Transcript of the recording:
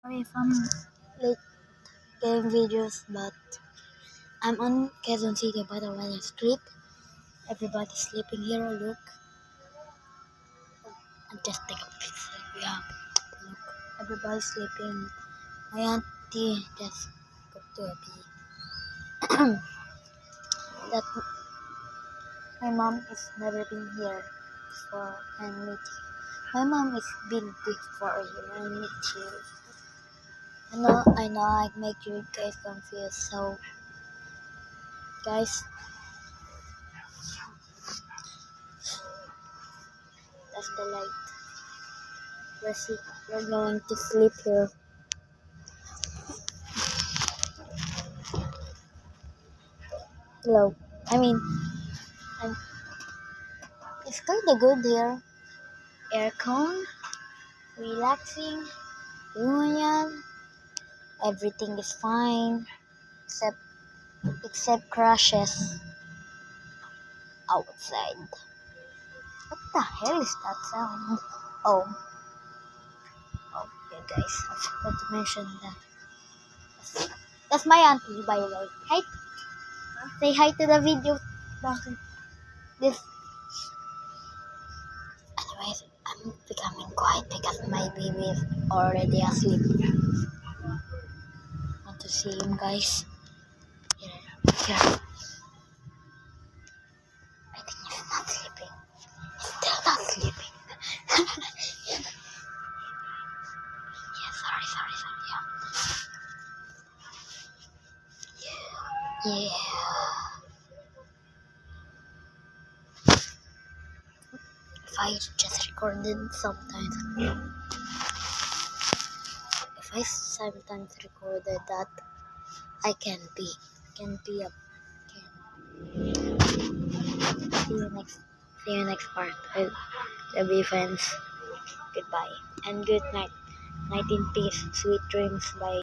Sorry if I'm late getting videos, but I'm on Quezon City, by the way, street. Everybody's sleeping here. Look, and just take a picture. Yeah, look, everybody's sleeping. My auntie just got to a pee. That my mom is never been here before and meet you. My mom is been before here and meet you. I know, I make you guys confused. So, guys, that's the light. We're going to sleep here. Hello. I'm, it's kind of good here. Aircon, relaxing, union, everything is fine except crashes outside. What the hell is that sound? Oh, yeah, guys, I forgot to mention that. That's my auntie, by the way. Hi, say hi to the video. This. Anyways, I'm becoming quiet because my baby is already asleep. Want to see him, guys? Here. I think he's not sleeping. He's still not sleeping. Yeah, sorry. Yeah. If I just recorded sometimes. If I sometimes recorded that, I can be up. See you next part. I'll be friends. Goodbye and good night. Night in peace. Sweet dreams. Bye.